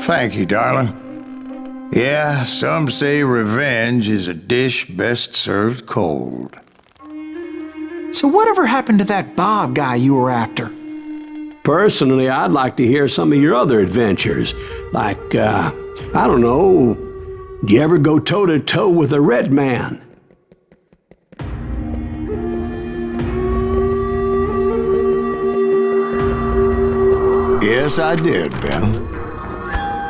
Thank you, darling. Yeah, some say revenge is a dish best served cold. So whatever happened to that Bob guy you were after? Personally, I'd like to hear some of your other adventures. Like, I don't know, do you ever go toe-to-toe with a red man? Yes, I did, Ben.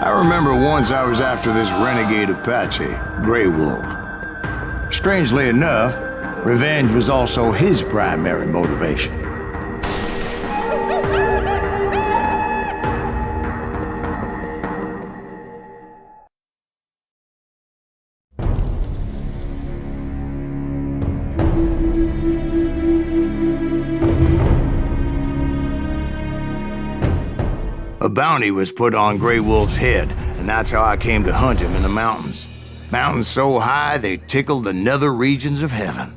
I remember once I was after this renegade Apache, Grey Wolf. Strangely enough, revenge was also his primary motivation. A bounty was put on Grey Wolf's head, and that's how I came to hunt him in the mountains. Mountains so high they tickled the nether regions of heaven.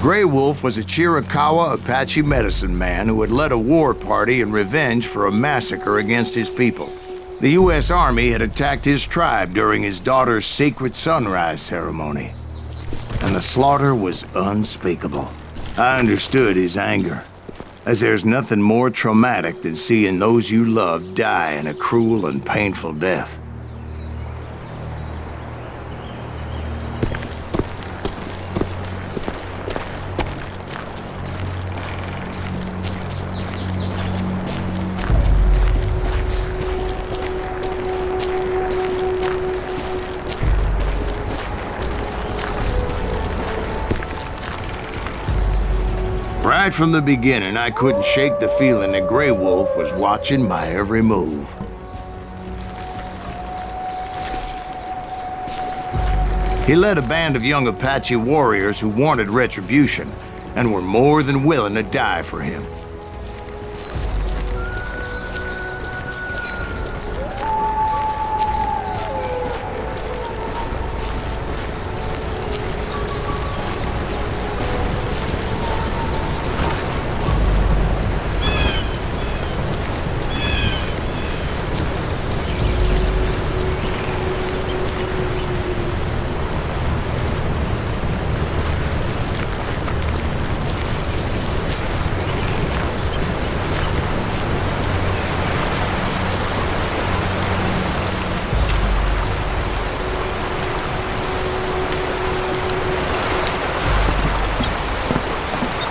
Grey Wolf was a Chiricahua Apache medicine man who had led a war party in revenge for a massacre against his people. The U.S. Army had attacked his tribe during his daughter's sacred sunrise ceremony, and the slaughter was unspeakable. I understood his anger, as there's nothing more traumatic than seeing those you love die in a cruel and painful death. Right from the beginning, I couldn't shake the feeling that Grey Wolf was watching my every move. He led a band of young Apache warriors who wanted retribution and were more than willing to die for him.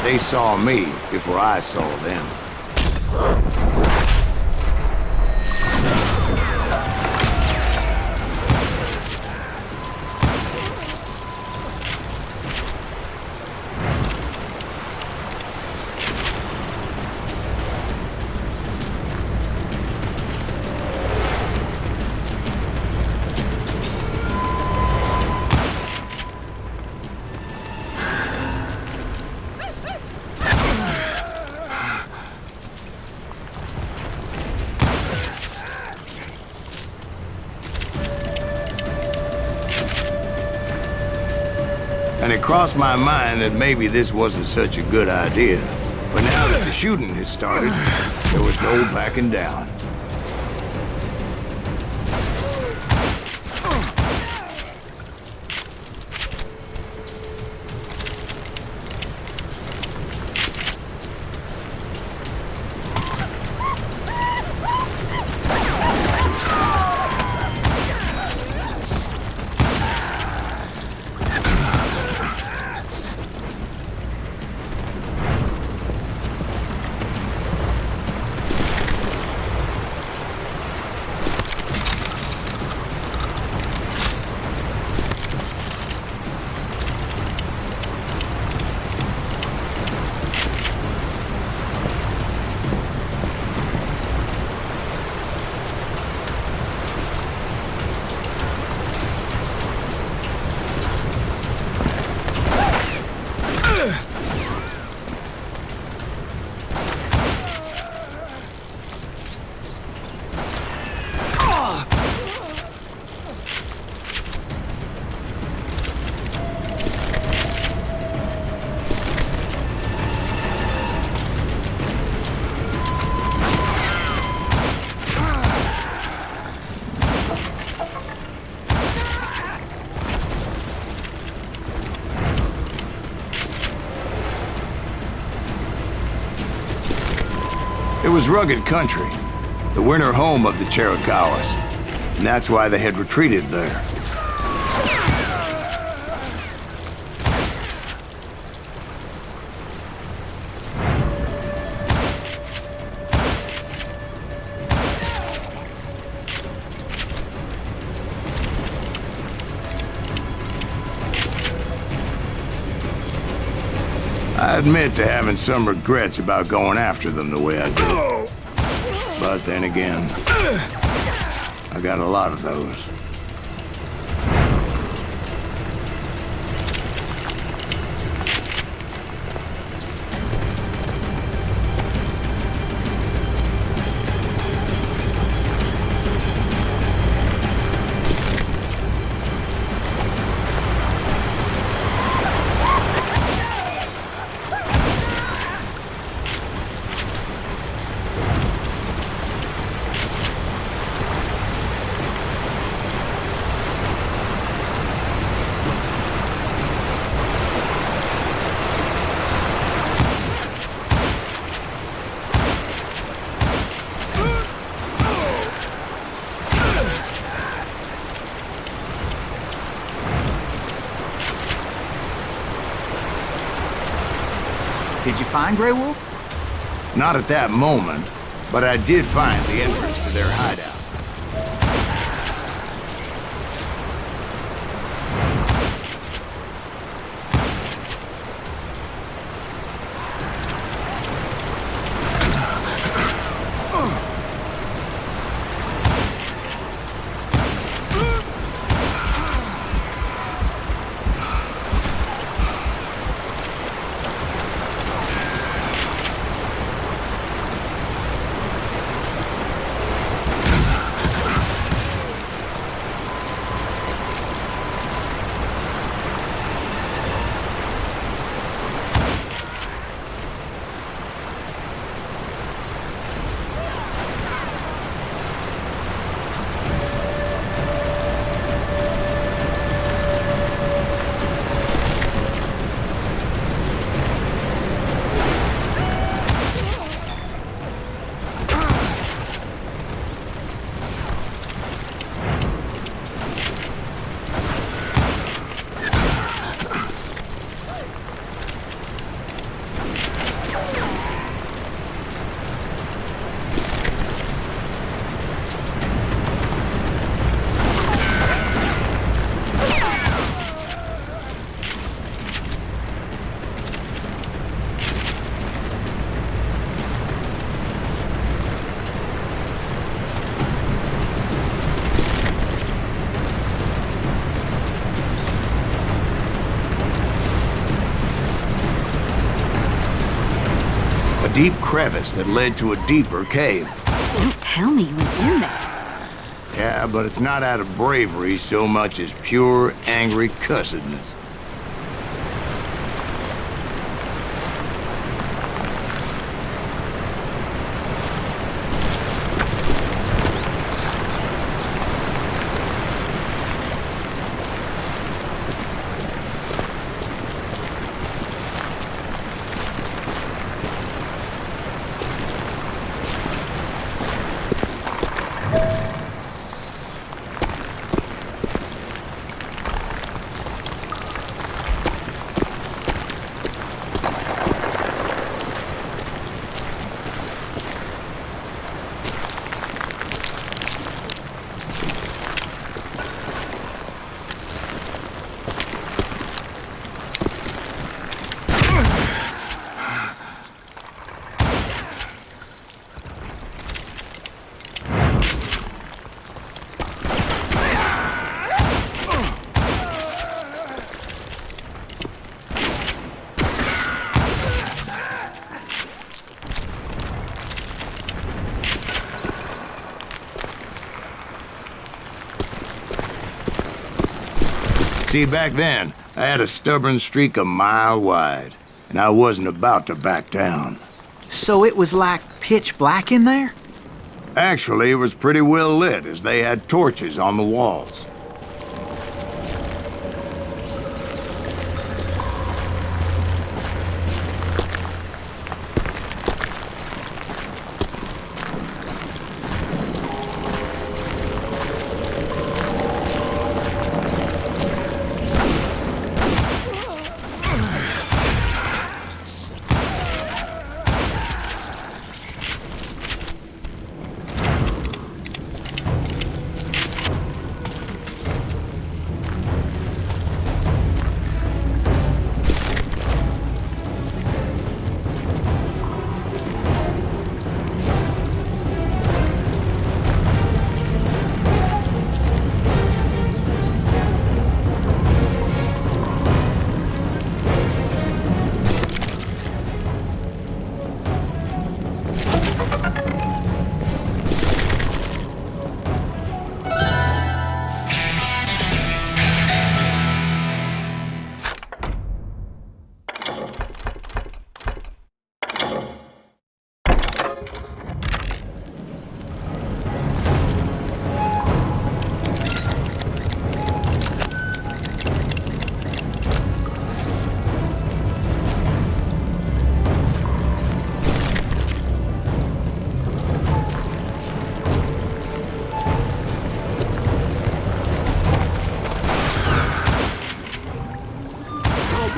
They saw me before I saw them. And it crossed my mind that maybe this wasn't such a good idea. But now that the shooting had started, there was no backing down. was rugged country, the winter home of the Chiricahuas, and that's why they had retreated there. I admit to having some regrets about going after them the way I did. But then again, I got a lot of those. Did you find Grey Wolf? Not at that moment, but I did find the entrance to their hideout. A deep crevice that led to a deeper cave. Don't tell me you went in there. Yeah, but it's not out of bravery so much as pure, angry cussedness. See, back then, I had a stubborn streak a mile wide, and I wasn't about to back down. So it was like pitch black in there? Actually, it was pretty well lit, as they had torches on the walls.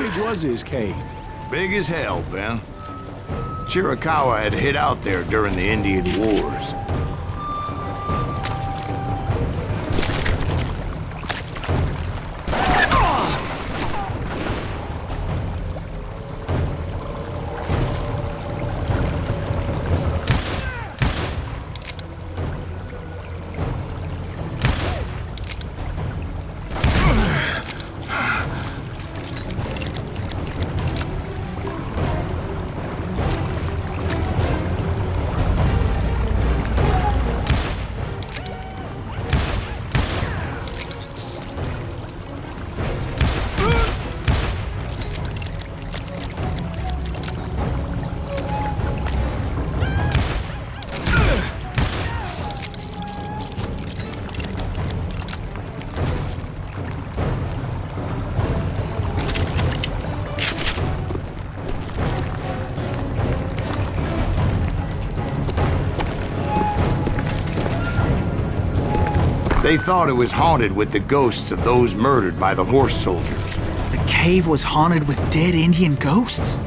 big was his cave? Big as hell, Ben. Chiricahua had hid out there during the Indian Wars. They thought it was haunted with the ghosts of those murdered by the horse soldiers. The cave was haunted with dead Indian ghosts?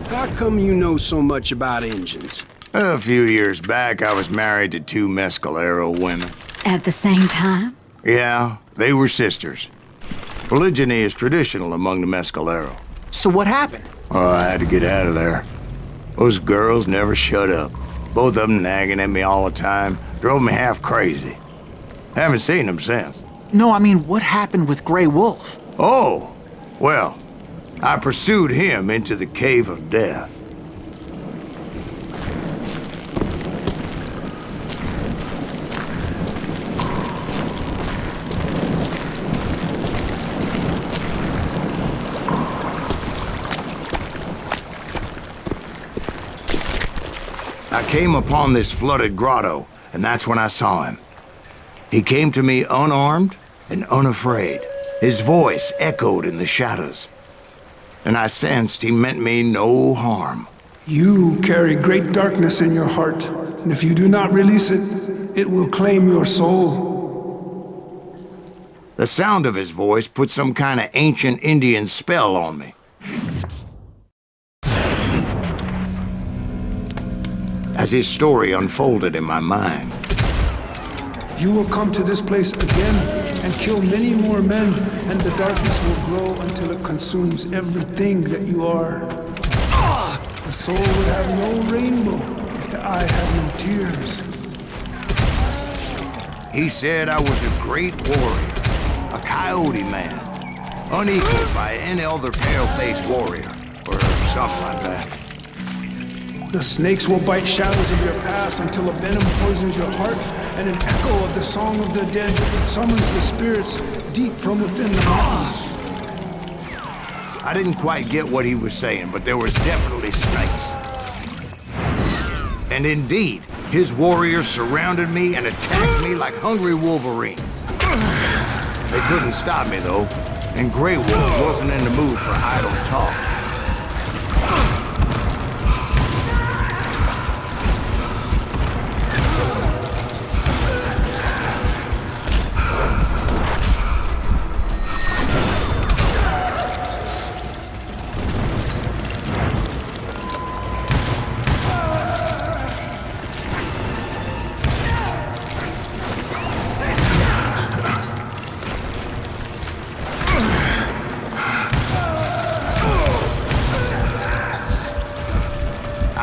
How come you know so much about engines? A few years back, I was married to two Mescalero women. At the same time? Yeah, they were sisters. Polygyny is traditional among the Mescalero. So what happened? Oh, I had to get out of there. Those girls never shut up. Both of them nagging at me all the time. Drove me half crazy. Haven't seen them since. No, I mean, what happened with Grey Wolf? Oh, well, I pursued him into the Cave of Death. I came upon this flooded grotto, and that's when I saw him. He came to me unarmed and unafraid. His voice echoed in the shadows, and I sensed he meant me no harm. You carry great darkness in your heart, and if you do not release it, it will claim your soul. The sound of his voice put some kind of ancient Indian spell on me. As his story unfolded in my mind, You will come to this place again and kill many more men, and the darkness will grow until it consumes everything that you are. The soul would have no rainbow if the eye had no tears. he said I was a great warrior, a coyote man, unequaled by any other pale-faced warrior, or something like that. The snakes will bite shadows of your past until a venom poisons your heart, and an echo of the song of the dead summons the spirits deep from within the mountains. I didn't quite get what he was saying, but there was definitely snakes. And indeed, his warriors surrounded me and attacked me like hungry wolverines. They couldn't stop me, though, and Grey Wolf wasn't in the mood for idle talk.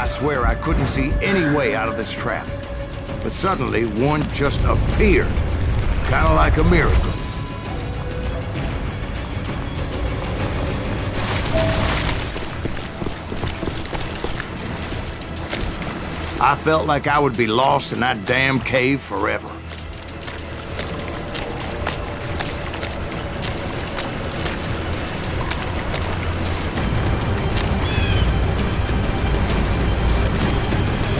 I swear I couldn't see any way out of this trap. But suddenly, one just appeared. Kind of like a miracle. I felt like I would be lost in that damn cave forever.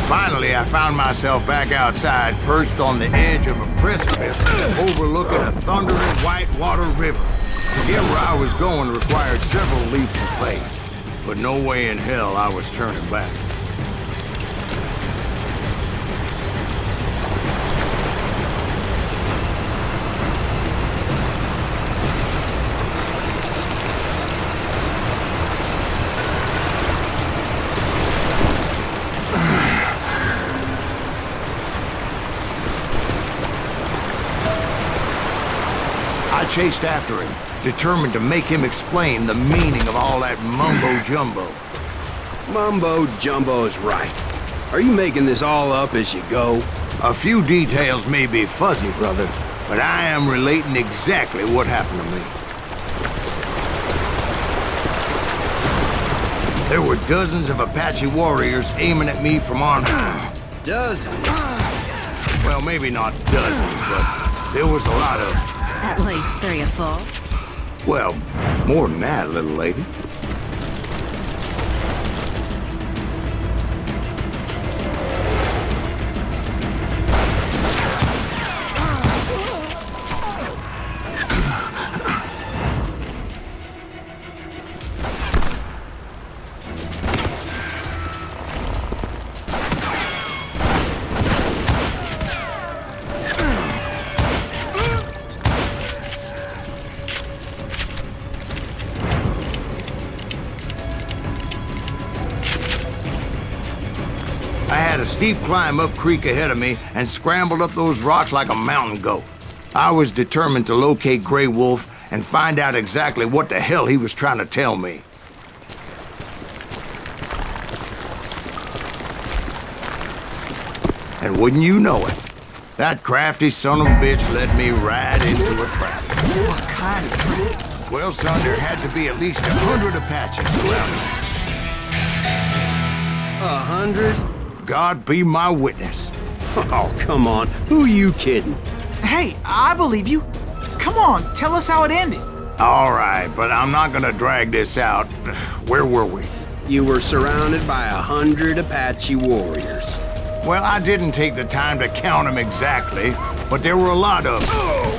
Finally, I found myself back outside, perched on the edge of a precipice, overlooking a thundering whitewater river. To get where I was going required several leaps of faith, but no way in hell I was turning back. I chased after him, determined to make him explain the meaning of all that mumbo-jumbo. Mumbo-jumbo's right. Are you making this all up as you go? A few details may be fuzzy, brother, but I am relating exactly what happened to me. There were dozens of Apache warriors aiming at me from on high. Dozens? Well, maybe not dozens, but there was a lot of them. At least 3 or 4. Well, more than that, little lady. I had a steep climb up creek ahead of me and scrambled up those rocks like a mountain goat. I was determined to locate Grey Wolf and find out exactly what the hell he was trying to tell me. And wouldn't you know it, that crafty son of a bitch led me right into a trap. What kind of trap? Well, son, there had to be at least 100 Apaches around me. 100? God be my witness. Oh, come on. Who are you kidding? Hey, I believe you. Come on, tell us how it ended. All right, but I'm not gonna drag this out. Where were we? You were surrounded by 100 Apache warriors. Well, I didn't take the time to count them exactly, but there were a lot of them.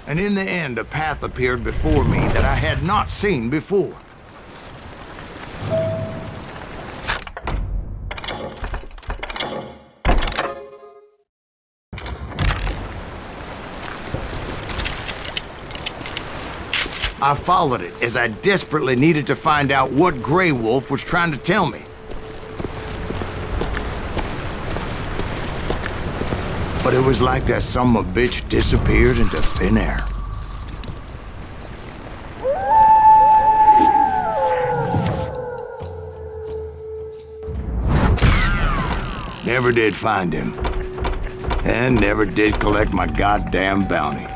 And in the end, a path appeared before me that I had not seen before. I followed it as I desperately needed to find out what Grey Wolf was trying to tell me. But it was like that son of a bitch disappeared into thin air. Never did find him. And never did collect my goddamn bounty.